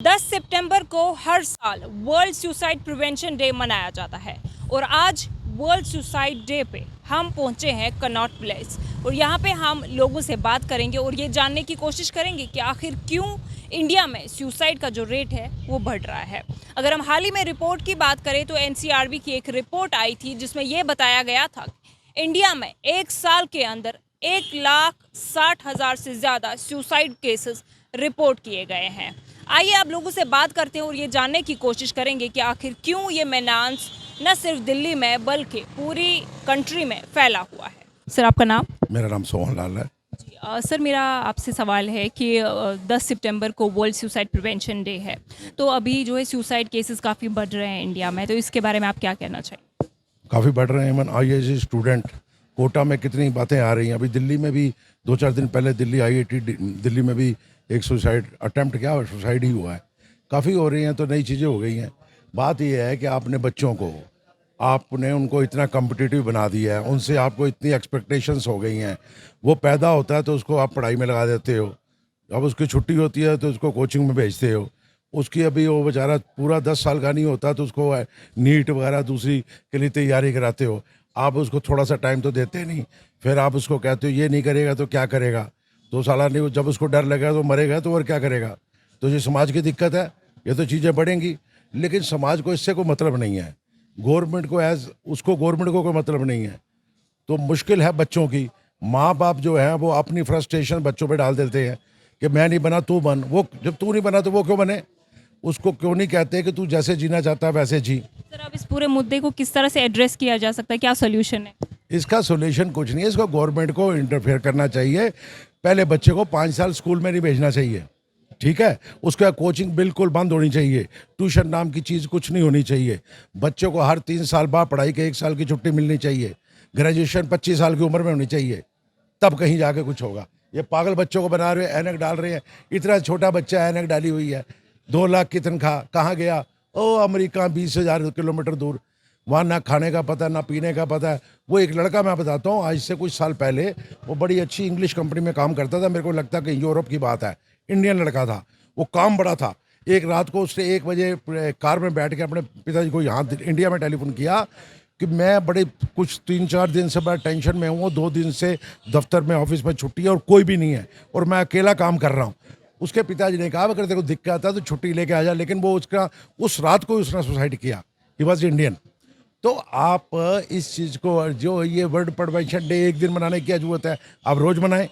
10 सितंबर को हर साल world suicide prevention day मनाया जाता है और आज वर्ल्ड सुसाइड डे पे हम पहुंचे हैं कनॉट प्लेस और यहाँ पे हम लोगों से बात करेंगे और ये जानने की कोशिश करेंगे कि आखिर क्यों इंडिया में सुसाइड का जो रेट है वो बढ़ रहा है। अगर हम हाल ही में रिपोर्ट की बात करें तो एनसीआरबी की एक रिपोर्ट आई थी जिसमें ये बताया गया था कि इंडिया में एक साल के अंदर 1,60,000 से ज़्यादा सुसाइड केसेस रिपोर्ट किए गए हैं। आइए आप लोगों से बात करते हैं और ये जानने की कोशिश करेंगे कि आखिर क्यों ये मेनांस न सिर्फ दिल्ली में बल्कि पूरी कंट्री में फैला हुआ है। सर आपका नाम? मेरा नाम सोहन लाल है। सर मेरा आपसे सवाल है कि 10 सितंबर को वर्ल्ड सुसाइड प्रिवेंशन डे है, तो अभी जो है सुसाइड केसेस काफ़ी बढ़ रहे हैं इंडिया में, तो इसके बारे में आप क्या कहना चाहिए? काफ़ी बढ़ रहे हैं। इवन IIT स्टूडेंट कोटा में कितनी बातें आ रही हैं। अभी दिल्ली में भी 2-4 दिन पहले दिल्ली IIT दिल्ली में भी एक सुसाइड अटेम्प्ट किया, सुसाइड ही हुआ है। काफ़ी हो रही हैं, तो नई चीज़ें हो गई हैं। बात यह है कि आपने बच्चों को आपने उनको इतना कम्पिटिटिव बना दिया है, उनसे आपको इतनी एक्सपेक्टेशंस हो गई हैं। वो पैदा होता है तो उसको आप पढ़ाई में लगा देते हो, अब उसकी छुट्टी होती है तो उसको कोचिंग में भेजते हो। उसकी अभी वो बेचारा पूरा 10 साल का नहीं होता तो उसको नीट वगैरह दूसरी के लिए तैयारी कराते हो। आप उसको थोड़ा सा टाइम तो देते नहीं, फिर आप उसको कहते हो ये नहीं करेगा तो क्या करेगा। 2 साल नहीं, जब उसको डर लगेगा तो मरेगा तो और क्या करेगा। तो ये समाज की दिक्कत है। ये तो चीज़ें बढ़ेंगी लेकिन समाज को इससे कोई मतलब नहीं है। गवर्नमेंट को कोई मतलब नहीं है। तो मुश्किल है बच्चों की। माँ बाप जो है वो अपनी फ्रस्ट्रेशन बच्चों पे डाल देते हैं कि मैं नहीं बना तू बन। वो जब तू नहीं बना तो वो क्यों बने। उसको क्यों नहीं कहते कि तू जैसे जीना चाहता है वैसे जी। सर अब इस पूरे मुद्दे को किस तरह से एड्रेस किया जा सकता है, क्या सोल्यूशन है? इसका सोल्यूशन कुछ नहीं है। इसको गवर्नमेंट को इंटरफेयर करना चाहिए। पहले बच्चे को 5 साल स्कूल में नहीं भेजना चाहिए, ठीक है। उसके बाद कोचिंग बिल्कुल बंद होनी चाहिए। ट्यूशन नाम की चीज़ कुछ नहीं होनी चाहिए। बच्चों को हर 3 साल बाद पढ़ाई के 1 साल की छुट्टी मिलनी चाहिए। ग्रेजुएशन 25 साल की उम्र में होनी चाहिए, तब कहीं जाके कुछ होगा। ये पागल बच्चों को बना रहे हैं, ऐनक डाल रहे हैं। इतना छोटा बच्चा ऐनक डाली हुई है। 2 लाख की तनख्वाह, कहाँ गया? ओ अमेरिका 20,000 किलोमीटर दूर, वहाँ ना खाने का पता ना पीने का पता है। वो एक लड़का मैं बताता हूँ, आज से कुछ साल पहले वो बड़ी अच्छी इंग्लिश कंपनी में काम करता था। मेरे को लगता है कि यूरोप की बात है। इंडियन लड़का था, वो काम बड़ा था। एक रात को उसने 1 बजे कार में बैठ के अपने पिताजी को यहाँ इंडिया में टेलीफोन किया कि मैं बड़े कुछ 3-4 दिन से बड़ा टेंशन में हूँ। 2 दिन से दफ्तर में ऑफिस में छुट्टी है और कोई भी नहीं है और मैं अकेला काम कर रहा हूँ। उसके पिताजी ने कहा अगर तेरे को दिक्कत है तो छुट्टी लेके आ जा, लेकिन वो उसका उस रात को उसने सुसाइड किया। He was Indian. तो आप इस चीज़ को, जो ये वर्ल्ड प्रिवेंशन डे एक दिन मनाने की क्या जरूरत है? आप रोज़ मनाएं।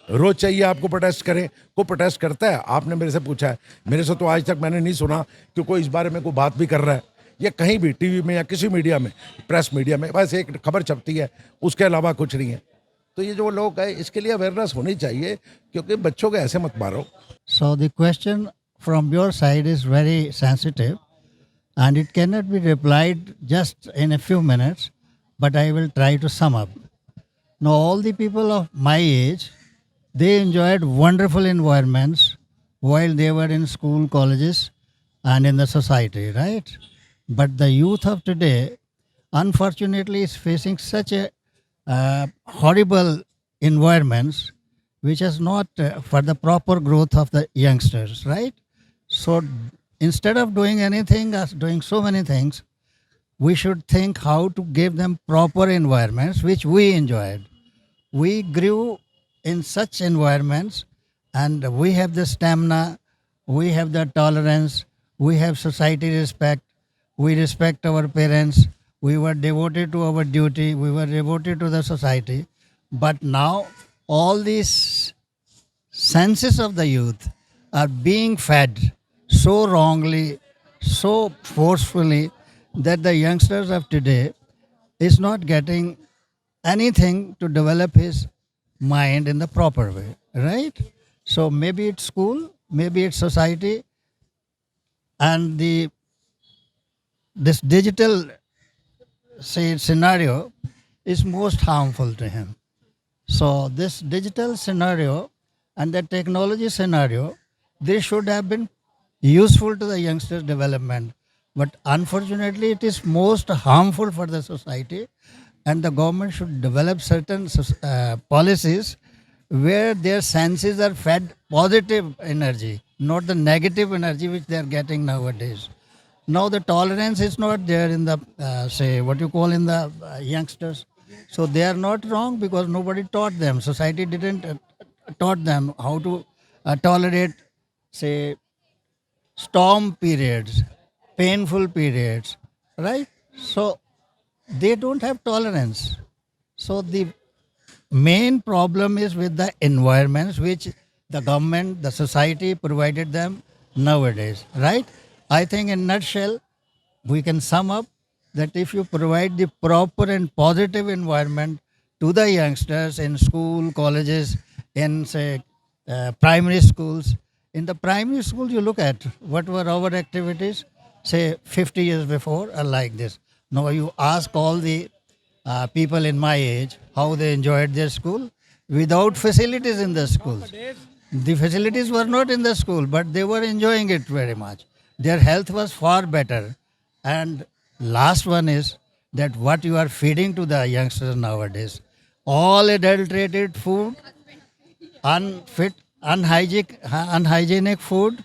रोज़ चाहिए आपको प्रोटेस्ट करें। को प्रोटेस्ट करता है? आपने मेरे से पूछा है, मेरे से तो आज तक मैंने नहीं सुना कि कोई इस बारे में कोई बात भी कर रहा है। या कहीं भी टीवी में या किसी मीडिया में, प्रेस मीडिया में बस एक खबर छपती है, उसके अलावा कुछ नहीं है। तो ये जो लोग हैं इसके लिए अवेयरनेस होनी चाहिए, क्योंकि बच्चों को ऐसे मत मारो। So the question from your side is very sensitive and it cannot be replied just in a few minutes, but I will try to sum up. Now all the people of my age, they enjoyed wonderful environments while they were in school, colleges and in the society, right? But the youth of today unfortunately is facing such a horrible environments which is not for the proper growth of the youngsters, right? So instead of doing anything as doing so many things, we should think how to give them proper environments which we enjoyed. We grew in such environments and we have the stamina, we have the tolerance, we have society respect, we respect our parents, we were devoted to our duty, we were devoted to the society. But now all these senses of the youth are being fed so wrongly, so forcefully, that the youngsters of today is not getting anything to develop his mind in the proper way, right? So maybe it's school, maybe it's society, and this digital scenario is most harmful to him. So this digital scenario and the technology scenario, they should have been useful to the youngsters' development. But unfortunately, it is most harmful for the society, and the government should develop certain policies where their senses are fed positive energy, not the negative energy which they are getting nowadays. Now the tolerance is not there in the say what you call in the youngsters. So they are not wrong because nobody taught them. Society didn't taught them how to tolerate, say, storm periods, painful periods, right? So they don't have tolerance. So the main problem is with the environments which the government, the society provided them nowadays, right? I think in nutshell, we can sum up that if you provide the proper and positive environment to the youngsters in school, colleges, in say primary schools, in the primary schools you look at what were our activities, say 50 years before are like this. Now you ask all the people in my age how they enjoyed their school without facilities in the schools. The facilities were not in the school, but they were enjoying it very much. Their health was far better. And last one is that what you are feeding to the youngsters nowadays, all adulterated food, unfit, unhygienic food,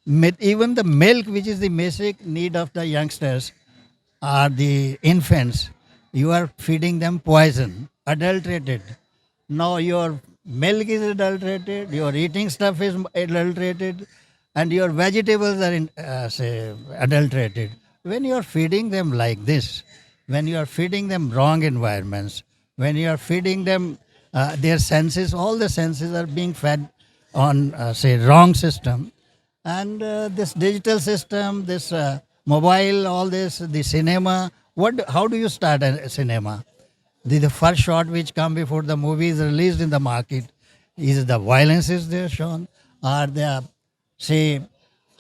even the milk, which is the basic need of the youngsters, are the infants, you are feeding them poison, adulterated. Now your milk is adulterated, your eating stuff is adulterated, and your vegetables are say adulterated. When you are feeding them like this, when you are feeding them wrong environments, when you are feeding them their senses, all the senses are being fed on say wrong system, and this digital system, this mobile, all this, the cinema. How do you start a cinema? The first shot which come before the movie is released in the market, is the violence is there shown, or the say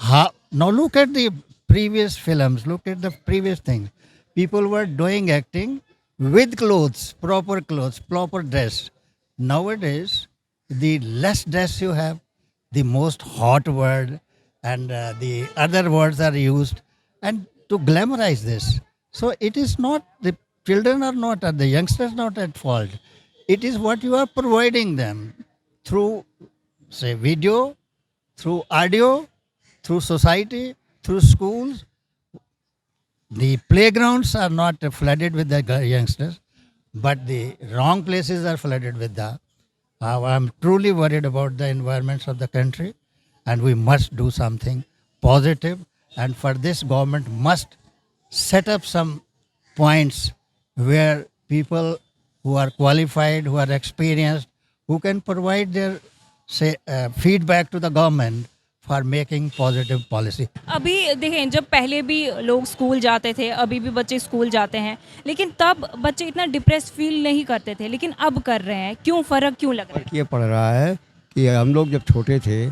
now look at the previous films, look at the previous things. People were doing acting with clothes, proper dress. Nowadays, the less dress you have, the most hot word and the other words are used, and to glamorize this. So it is not the children are not, the youngsters not at fault. It is what you are providing them through, say, video, through audio, through society, through schools. The playgrounds are not flooded with the youngsters, but the wrong places are flooded with the. I'm truly worried about the environments of the country, and we must do something positive. And for this, government must set up some points where people who are qualified, who are experienced, who can provide their say feedback to the government for making positive policy. अभी देखें, जब पहले भी लोग school जाते थे, अभी भी बच्चे स्कूल जाते हैं, लेकिन तब बच्चे इतना डिप्रेस फील नहीं करते थे, लेकिन अब कर रहे हैं. क्यों, फ़र्क क्यों लग रहा है? ये पड़ रहा है कि हम लोग जब छोटे थे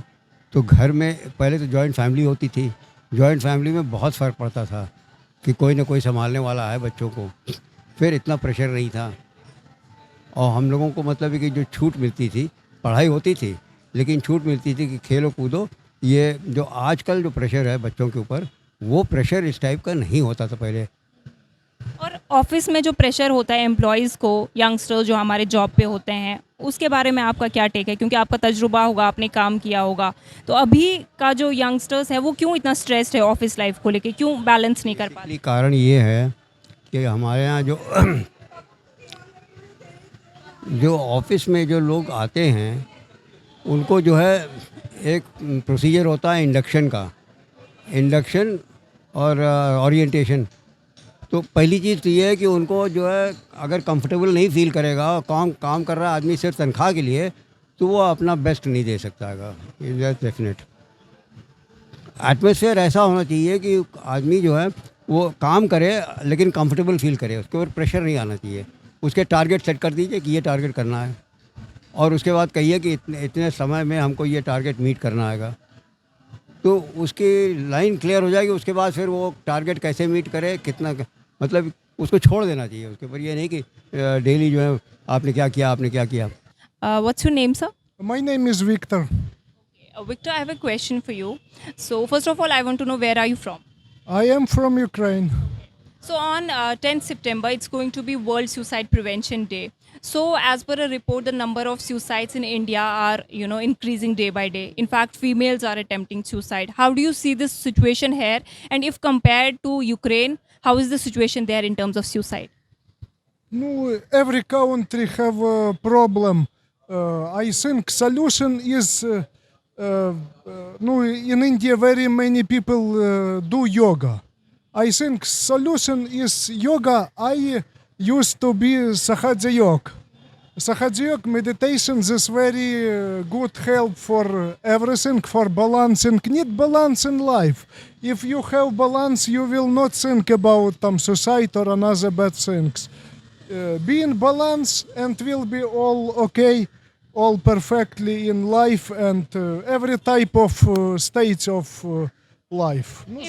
तो घर में पहले तो जॉइंट फैमिली होती थी. जॉइंट फैमिली में बहुत फ़र्क पड़ता था कि कोई ना कोई संभालने वाला है बच्चों को. फिर इतना प्रेशर नहीं था, और हम लोगों को मतलब कि जो छूट मिलती थी, पढ़ाई होती थी लेकिन छूट मिलती थी कि खेलो कूदो. ये जो आजकल जो प्रेशर है बच्चों के ऊपर, वो प्रेशर इस टाइप का नहीं होता था पहले. और ऑफिस में जो प्रेशर होता है एम्प्लॉयज़ को, यंगस्टर्स जो हमारे जॉब पे होते हैं, उसके बारे में आपका क्या टेक है? क्योंकि आपका तजुर्बा होगा, आपने काम किया होगा, तो अभी का जो यंगस्टर्स है वो क्यों इतना स्ट्रेस्ड है ऑफिस लाइफ को लेके, क्यों बैलेंस नहीं कर पा रहे? कारण ये है कि हमारे यहाँ जो ऑफिस में जो लोग आते हैं उनको जो है एक प्रोसीजर होता है इंडक्शन और ओरिएंटेशन. तो पहली चीज़ तो ये है कि उनको जो है अगर कंफर्टेबल नहीं फील करेगा, काम कर रहा आदमी सिर्फ तनख्वाह के लिए, तो वो अपना बेस्ट नहीं दे सकता है. डेफिनेट एटमॉस्फेयर ऐसा होना चाहिए कि आदमी जो है वो काम करे लेकिन कंफर्टेबल फील करे, उसके ऊपर प्रेशर नहीं आना चाहिए. उसके टारगेट सेट कर दीजिए कि ये टारगेट करना है, और उसके बाद कहिए कि इतने समय में हमको ये टारगेट मीट करना आएगा, तो उसकी लाइन क्लियर हो जाएगी. उसके बाद फिर वो टारगेट कैसे मीट करे, कितना, मतलब उसको छोड़ देना चाहिए उसके ऊपर. ये नहीं कि डेली जो है आपने क्या किया. What's your name, sir? My name is Victor. Victor, I have a question for you. So first of all, I want to know, where are you from? I am from Ukraine. So on 10th September, it's going to be World Suicide Prevention Day. So, as per a report, the number of suicides in India are, increasing day by day. In fact, females are attempting suicide. How do you see this situation here? And if compared to Ukraine, how is the situation there in terms of suicide? No, every country have a problem. I think solution is no, in India very many people do yoga. I think solution is yoga. I used to be Sahaja Yoga. Sahaja Yoga meditation is very good help for everything, for balancing. Need balance in life. If you have balance, you will not think about suicide or another bad things. Be in balance and will be all okay, all perfectly in life and every type of stage of life. No,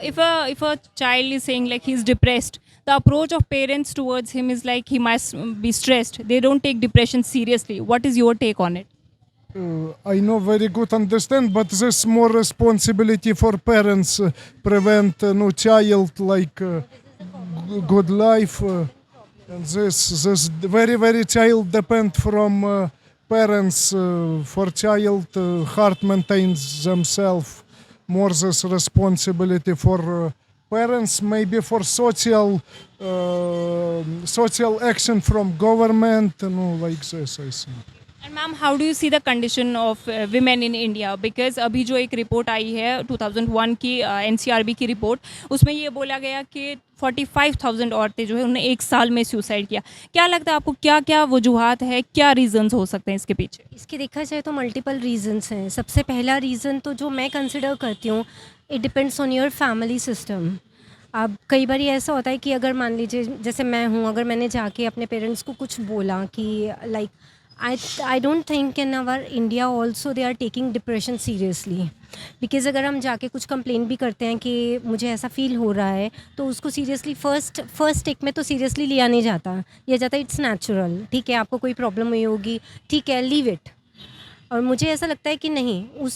If a child is saying like he's depressed, the approach of parents towards him is like he must be stressed. They don't take depression seriously. What is your take on it? I know very good understand, but there's more responsibility for parents prevent no child like good life. And this very child depend from parents for child heart maintains themselves. More this responsibility for parents, maybe for social action from government, like this I think. And ma'am, how do you see the condition of women in India? Because अभी जो एक report आई है 2001 की NCRB की report, उसमें ये बोला गया कि 45,000 औरतें जो है उन्होंने एक साल में सुसाइड किया. क्या लगता है आपको, क्या क्या वजूहात है, क्या रीजंस हो सकते हैं इसके पीछे? इसके देखा जाए तो मल्टीपल रीजंस हैं. सबसे पहला रीज़न तो जो मैं कंसिडर करती हूँ, it depends on your family system. अब कई बार ऐसा होता है कि अगर मान लीजिए जैसे मैं हूँ, अगर मैंने जाके अपने पेरेंट्स को कुछ बोला कि like I don't think in our India also they are taking depression seriously. Because अगर हम जाके कुछ कंप्लेन भी करते हैं कि मुझे ऐसा फ़ील हो रहा है, तो उसको सीरियसली फर्स्ट टेक में तो सीरियसली लिया नहीं जाता. लिया जाता है इट्स नेचुरल, ठीक है, आपको कोई प्रॉब्लम हुई होगी, ठीक है, लीव इट. और मुझे ऐसा लगता है कि नहीं,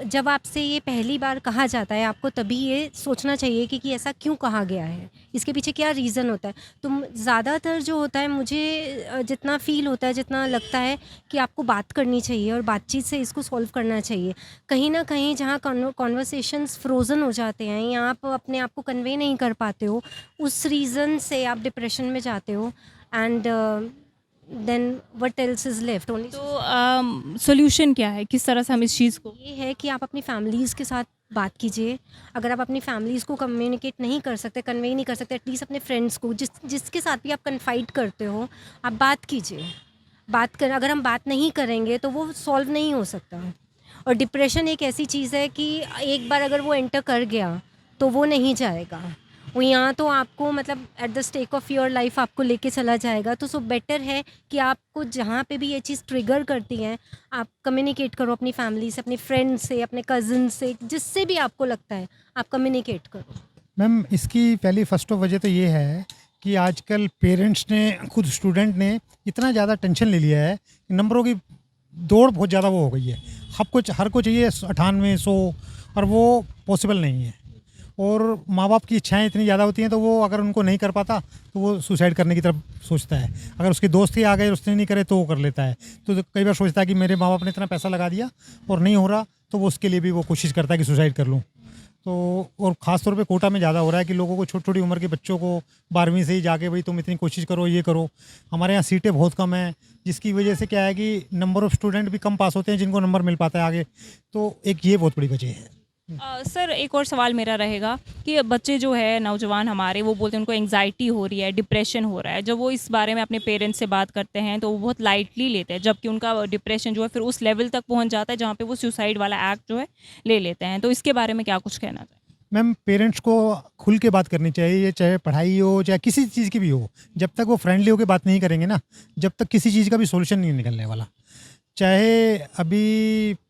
जब आपसे ये पहली बार कहा जाता है, आपको तभी ये सोचना चाहिए कि ऐसा क्यों कहा गया है, इसके पीछे क्या रीज़न होता है. तो ज़्यादातर जो होता है, मुझे जितना फ़ील होता है, जितना लगता है कि आपको बात करनी चाहिए और बातचीत से इसको सॉल्व करना चाहिए. कहीं ना कहीं जहाँ कॉन्वर्सेशंस फ्रोज़न हो जाते हैं या आप अपने आप को कन्वे नहीं कर पाते हो, उस रीज़न से आप डिप्रेशन में जाते हो. And then what else is left only. तो सोल्यूशन क्या है, किस तरह से हम इस चीज़ को? ये है कि आप अपनी फैमिलीज़ के साथ बात कीजिए. अगर आप अपनी फैमिलीज़ को कम्युनिकेट नहीं कर सकते, कन्वे नहीं कर सकते, एटलीस्ट अपने फ्रेंड्स को, जिसके साथ भी आप कन्फाइड करते हो, आप बात कीजिए. अगर हम बात नहीं करेंगे तो वो सॉल्व नहीं हो सकता. और डिप्रेशन एक ऐसी चीज़ है कि एक बार अगर वो एंटर कर गया तो वो नहीं जाएगा. वो यहाँ तो आपको मतलब at the stake of your life आपको लेके चला जाएगा. तो सो बेटर है कि आपको जहाँ पे भी ये चीज़ ट्रिगर करती है, आप कम्युनिकेट करो अपनी फैमिली से, अपने फ्रेंड से, अपने कज़न से, जिससे भी आपको लगता है आप कम्युनिकेट करो. मैम, इसकी पहली फर्स्ट ऑफ वजह तो ये है कि आजकल पेरेंट्स ने, खुद स्टूडेंट ने इतना ज़्यादा टेंशन ले लिया है कि नंबरों की दौड़ बहुत ज़्यादा वो हो गई है. हर को चाहिए 98, 100, और वो पॉसिबल नहीं है. और माँ बाप की इच्छाएं इतनी ज़्यादा होती हैं, तो वो अगर उनको नहीं कर पाता तो वो सुसाइड करने की तरफ सोचता है. अगर उसके दोस्त ही आ गए, उसने नहीं करे तो वो कर लेता है. तो कई बार सोचता है कि मेरे माँ बाप ने इतना पैसा लगा दिया और नहीं हो रहा, तो वो उसके लिए भी वो कोशिश करता है कि सुसाइड कर लूँ. तो और ख़ास तौर पे कोटा में ज़्यादा हो रहा है कि लोगों को, छोटी छोटी उम्र के बच्चों को 12वीं से ही जाके भाई तुम इतनी कोशिश करो, ये करो. हमारे यहाँ सीटें बहुत कम हैं, जिसकी वजह से क्या है कि नंबर ऑफ़ स्टूडेंट भी कम पास होते हैं जिनको नंबर मिल पाता है आगे. तो एक ये बहुत बड़ी वजह है. सर, एक और सवाल मेरा रहेगा कि बच्चे जो है, नौजवान हमारे, वो बोलते हैं उनको एंग्जाइटी हो रही है, डिप्रेशन हो रहा है. जब वो इस बारे में अपने पेरेंट्स से बात करते हैं तो वो बहुत लाइटली लेते हैं, जबकि उनका डिप्रेशन जो है फिर उस लेवल तक पहुंच जाता है जहां पे वो सुसाइड वाला एक्ट जो है ले लेते हैं. तो इसके बारे में क्या कुछ कहना चाहिए? मैम, पेरेंट्स को खुल के बात करनी चाहिए, चाहे पढ़ाई हो चाहे किसी चीज़ की भी हो. जब तक वो फ्रेंडली होकर बात नहीं करेंगे ना, जब तक किसी चीज़ का भी सोल्यूशन नहीं निकलने वाला. चाहे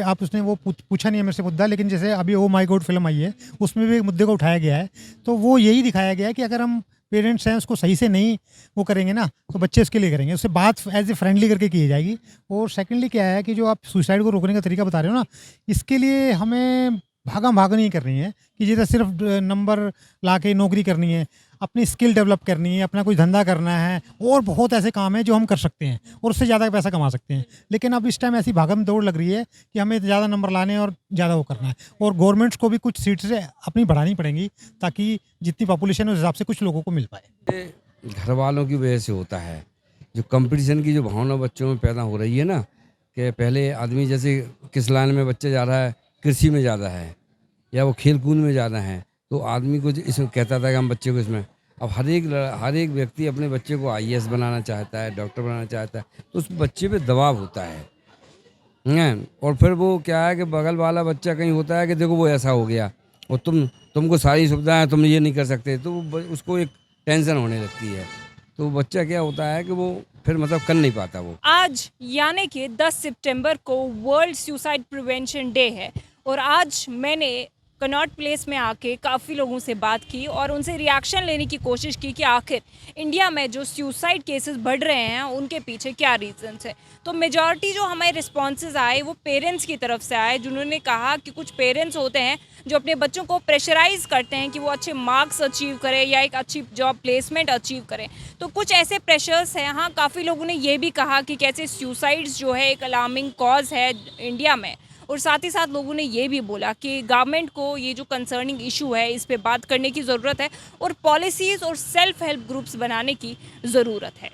आप उसने वो पूछा नहीं है मेरे से मुद्दा, लेकिन जैसे अभी ओ माय गॉड फिल्म आई है, उसमें भी एक मुद्दे को उठाया गया है. तो वो यही दिखाया गया है कि अगर हम पेरेंट्स हैं उसको सही से नहीं वो करेंगे ना, तो बच्चे उसके लिए करेंगे. उससे बात एज ए फ्रेंडली करके की जाएगी. और सेकेंडली क्या है कि जो आप सुसाइड को रोकने का तरीका बता रहे हो ना, इसके लिए हमें भाग नहीं करनी है कि जैसे सिर्फ नंबर ला के नौकरी करनी है. अपनी स्किल डेवलप करनी है, अपना कोई धंधा करना है, और बहुत ऐसे काम हैं जो हम कर सकते हैं और उससे ज़्यादा पैसा कमा सकते हैं। लेकिन अब इस टाइम ऐसी भागम दौड़ लग रही है कि हमें ज़्यादा नंबर लाने और ज़्यादा वो करना है, और गवर्नमेंट्स को भी कुछ सीट्स अपनी बढ़ानी पड़ेंगी ताकि जितनी पॉपुलेशन है उस हिसाब से कुछ लोगों को मिल पाए। ये घर वालों की वजह से होता है। जो कंपटीशन की जो भावना बच्चों में पैदा हो रही है ना, कि पहले आदमी जैसे किस लाइन में बच्चा जा रहा है, कृषि में ज़्यादा है या वो खेल कूद में ज़्यादा है, तो आदमी को इसमें कहता था कि हम बच्चे को इसमें, अब हर एक व्यक्ति अपने बच्चे को IAS बनाना चाहता है, डॉक्टर बनाना चाहता है, तो उस बच्चे पे दबाव होता है। और फिर वो क्या है कि बगल वाला बच्चा कहीं होता है कि देखो वो ऐसा हो गया और तुमको सारी सुविधाएं, तुम ये नहीं कर सकते, तो उसको एक टेंशन होने लगती है। तो बच्चा क्या होता है कि वो फिर मतलब कर नहीं पाता वो। आज यानी कि 10 सितंबर को वर्ल्ड सुसाइड प्रिवेंशन डे है और आज मैंने कनॉट प्लेस में आके काफ़ी लोगों से बात की और उनसे रिएक्शन लेने की कोशिश की कि आखिर इंडिया में जो सुसाइड केसेस बढ़ रहे हैं उनके पीछे क्या रीजंस है। तो मेजॉरिटी जो हमारे रिस्पॉन्सेज आए वो पेरेंट्स की तरफ से आए, जिन्होंने कहा कि कुछ पेरेंट्स होते हैं जो अपने बच्चों को प्रेशराइज करते हैं कि वो अच्छे मार्क्स अचीव करें या एक अच्छी जॉब प्लेसमेंट अचीव करें। तो कुछ ऐसे प्रेशर्स हैं। हाँ, काफ़ी लोगों ने ये भी कहा कि कैसे सुसाइड्स जो है एक अलार्मिंग कॉज है इंडिया में, और साथ ही साथ लोगों ने ये भी बोला कि गवर्नमेंट को ये जो कंसर्निंग इशू है इस पे बात करने की ज़रूरत है और पॉलिसीज़ और सेल्फ हेल्प ग्रुप्स बनाने की ज़रूरत है।